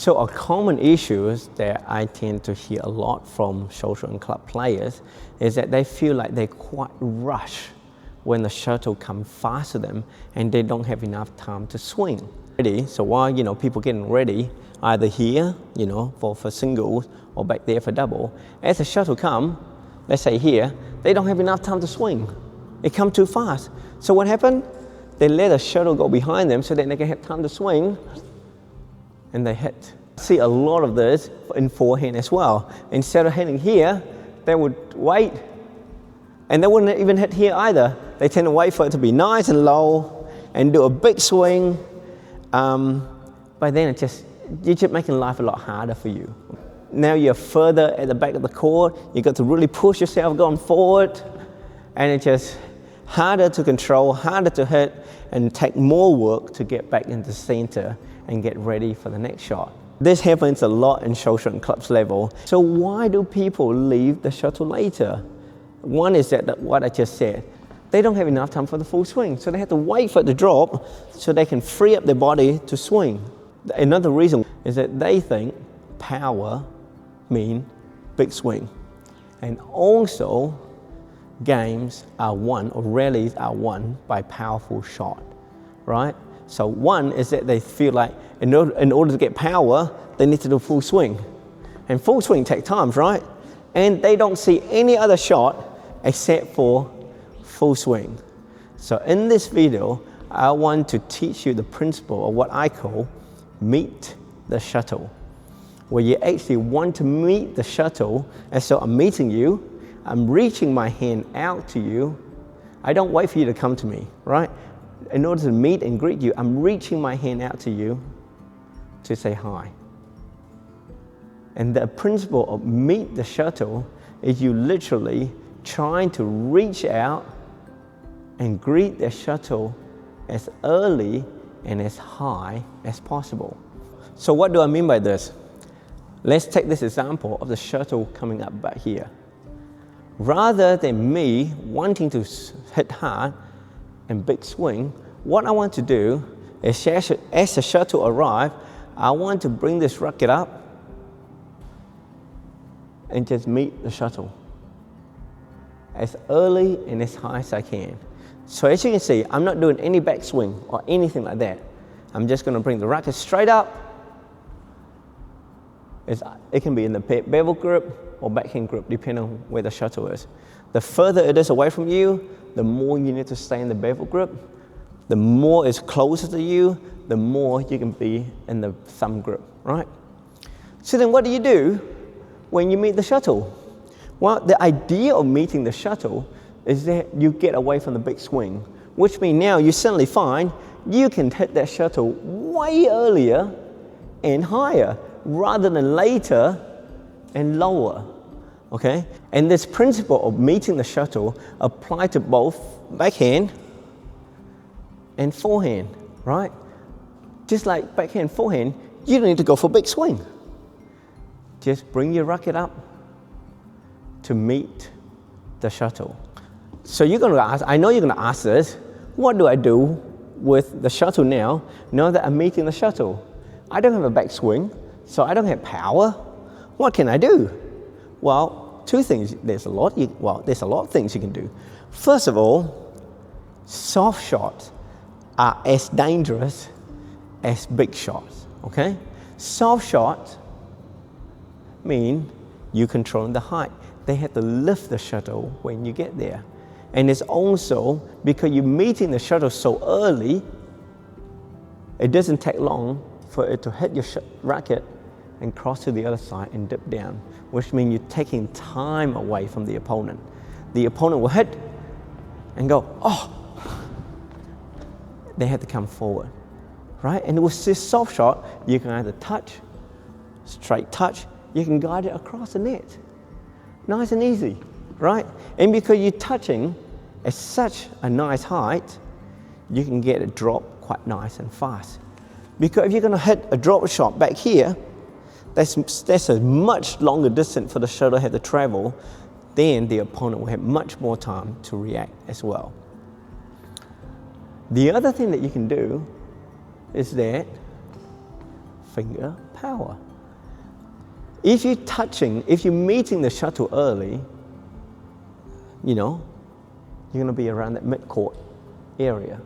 So a common issue that I tend to hear a lot from social and club players is that they feel like they quite rush when the shuttle comes fast to them and they don't have enough time to swing. So while people getting ready, either here for singles or back there for double, as the shuttle come, let's say here, they don't have enough time to swing. It comes too fast. So what happened? They let the shuttle go behind them so that they can have time to swing, and they hit. See a lot of this in forehand as well. Instead of hitting here, they would wait, and they wouldn't even hit here either. They tend to wait for it to be nice and low and do a big swing. But then you're just making life a lot harder for you. Now you're further at the back of the court, you got to really push yourself going forward, and it's just harder to control, harder to hit, and take more work to get back into center and get ready for the next shot. This happens a lot in social and clubs level. So why do people leave the shuttle later? One is that what I just said. They don't have enough time for the full swing, so they have to wait for it to drop so they can free up their body to swing. Another reason is that they think power means big swing. And also, games are won, or rallies are won by powerful shot, right? So one is that they feel like in order to get power, they need to do full swing. And full swing takes time, right? And they don't see any other shot except for full swing. So in this video, I want to teach you the principle of what I call meet the shuttle, where you actually want to meet the shuttle. And so I'm meeting you, I'm reaching my hand out to you. I don't wait for you to come to me, right? In order to meet and greet you, I'm reaching my hand out to you to say hi. And the principle of meet the shuttle is you literally trying to reach out and greet the shuttle as early and as high as possible. So what do I mean by this? Let's take this example of the shuttle coming up back here. Rather than me wanting to hit hard and big swing, what I want to do is as the shuttle arrives, I want to bring this racket up and just meet the shuttle as early and as high as I can. So as you can see, I'm not doing any backswing or anything like that. I'm just going to bring the racket straight up. It can be in the bevel grip or backhand grip, depending on where the shuttle is. The further it is away from you, the more you need to stay in the bevel grip. The more it's closer to you, the more you can be in the thumb grip, right? So then what do you do when you meet the shuttle? Well, the idea of meeting the shuttle is that you get away from the big swing, which means now you suddenly find you can hit that shuttle way earlier and higher rather than later and lower, okay? And this principle of meeting the shuttle applies to both backhand and forehand, right? Just like backhand, forehand, you don't need to go for big swing. Just bring your racket up to meet the shuttle. So you're going to ask, I know you're going to ask this, what do I do with the shuttle now that I'm meeting the shuttle? I don't have a backswing, so I don't have power. What can I do? Well, two things. There's a lot of things you can do. First of all, soft shots are as dangerous as big shots, okay? Soft shots mean you control the height. They have to lift the shuttle when you get there. And it's also because you're meeting the shuttle so early, it doesn't take long for it to hit your racket and cross to the other side and dip down, which means you're taking time away from the opponent. The opponent will hit and go, oh, they have to come forward, right? And with this soft shot, you can either touch, straight touch, you can guide it across the net. Nice and easy, right? And because you're touching at such a nice height, you can get it drop quite nice and fast. Because if you're going to hit a drop shot back here, that's a much longer distance for the shuttle to have to travel, then the opponent will have much more time to react as well. The other thing that you can do is that finger power. If you're meeting the shuttle early, you're going to be around that mid-court area.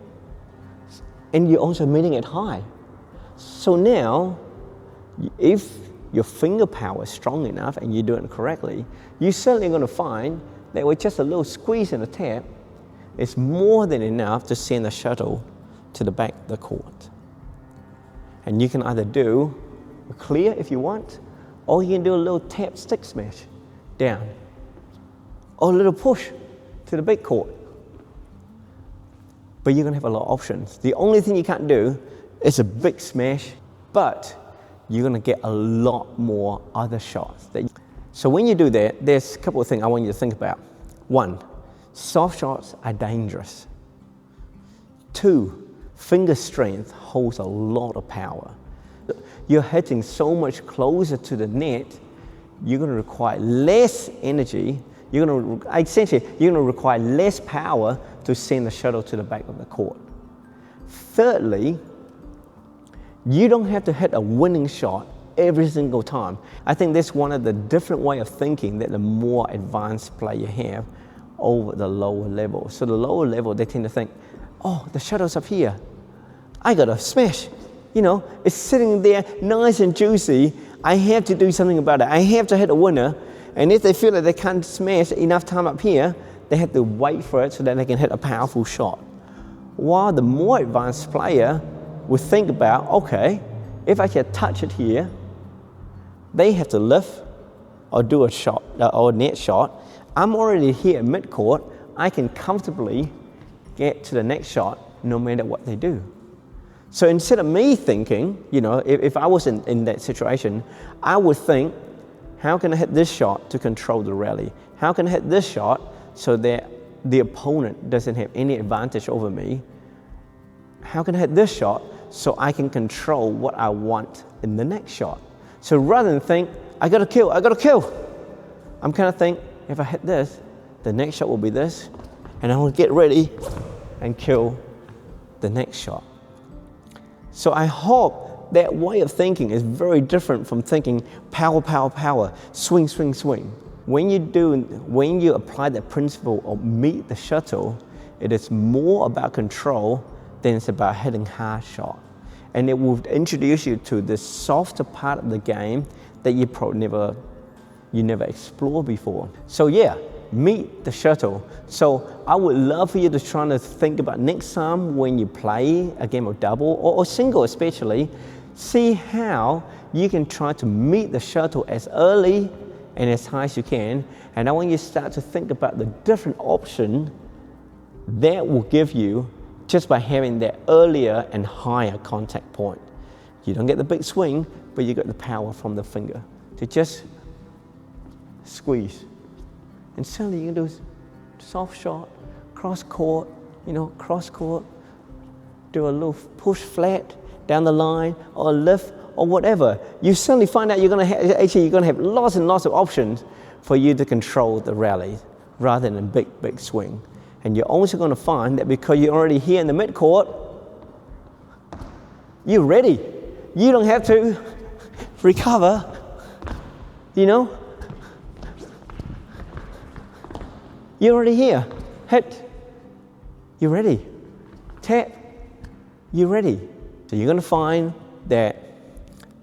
And you're also meeting it high. So now, if your finger power is strong enough and you do it correctly, you're certainly going to find that with just a little squeeze in the tap, it's more than enough to send the shuttle to the back of the court. And you can either do a clear if you want, or you can do a little tap stick smash down, or a little push to the big court. But you're going to have a lot of options. The only thing you can't do is a big smash, but you're going to get a lot more other shots. So when you do that, there's a couple of things I want you to think about. 1, soft shots are dangerous. 2, finger strength holds a lot of power. You're hitting so much closer to the net, you're going to require less energy. You're going to require less power to send the shuttle to the back of the court. Thirdly, you don't have to hit a winning shot every single time. I think that's one of the different way of thinking that the more advanced player have over the lower level. So the lower level, they tend to think, oh, the shuttle's up here. I got to smash. It's sitting there nice and juicy. I have to do something about it. I have to hit a winner. And if they feel that they can't smash enough time up here, they have to wait for it so that they can hit a powerful shot. While the more advanced player will think about, okay, if I can touch it here, they have to lift or do a shot or a net shot. I'm already here at mid-court. I can comfortably get to the next shot no matter what they do. So instead of me thinking, if I was in that situation, I would think, how can I hit this shot to control the rally? How can I hit this shot so that the opponent doesn't have any advantage over me? How can I hit this shot so I can control what I want in the next shot? So rather than think, I got to kill, I'm kind of think, if I hit this, the next shot will be this, and I will get ready and kill the next shot. So I hope that way of thinking is very different from thinking power, power, power, swing, swing, swing. When you apply that principle of meet the shuttle, it is more about control than it's about hitting hard shot. And it will introduce you to the softer part of the game that you probably never explored before. So yeah, meet the shuttle. So I would love for you to try to think about next time when you play a game of double or single especially, see how you can try to meet the shuttle as early and as high as you can. And I want you to start to think about the different options that will give you just by having that earlier and higher contact point. You don't get the big swing, but you get the power from the finger to just squeeze. And suddenly you can do soft shot, cross court, cross court, do a little push flat down the line or lift or whatever. You suddenly find out you're going to have lots and lots of options for you to control the rally rather than a big, big swing. And you're also going to find that because you're already here in the mid-court, you're ready. You don't have to recover, You're already here. Hit. You're ready. Tap. You're ready. So you're going to find that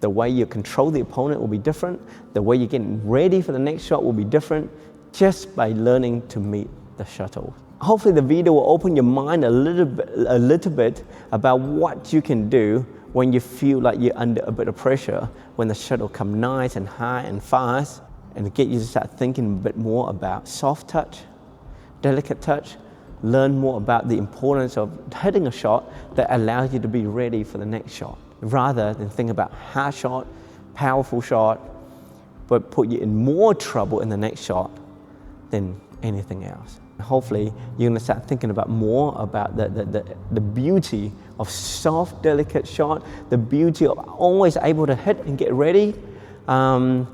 the way you control the opponent will be different. The way you're getting ready for the next shot will be different just by learning to meet the shuttle. Hopefully the video will open your mind a little bit about what you can do when you feel like you're under a bit of pressure, when the shuttle comes nice and high and fast, and to get you to start thinking a bit more about soft touch, delicate touch, learn more about the importance of hitting a shot that allows you to be ready for the next shot, rather than think about hard shot, powerful shot, but put you in more trouble in the next shot than anything else. Hopefully, you're going to start thinking about more about the beauty of soft, delicate shot, the beauty of always able to hit and get ready, and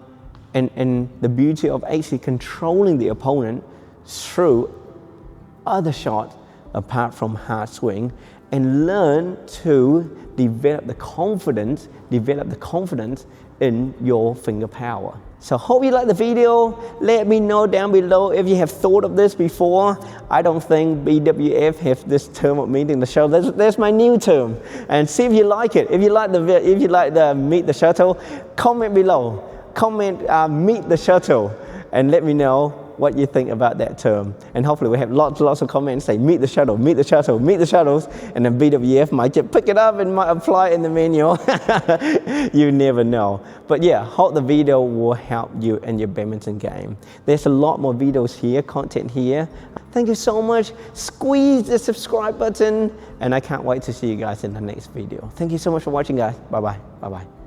the beauty of actually controlling the opponent through other shots apart from hard swing, and learn to develop the confidence in your finger power. So hope you like the video. Let me know down below if you have thought of this before. I don't think BWF has this term of meeting the shuttle. That's my new term. And see if you like it. If you like the meet the shuttle, comment below. Comment meet the shuttle and let me know what you think about that term. And hopefully we have lots of comments say meet the shuttle, meet the shuttle, meet the shuttles, and then BWF might just pick it up and might apply it in the manual. You never know. But yeah, hope the video will help you in your badminton game. There's a lot more videos here, content here. Thank you so much. Squeeze the subscribe button, and I can't wait to see you guys in the next video. Thank you so much for watching, guys. Bye-bye. Bye-bye.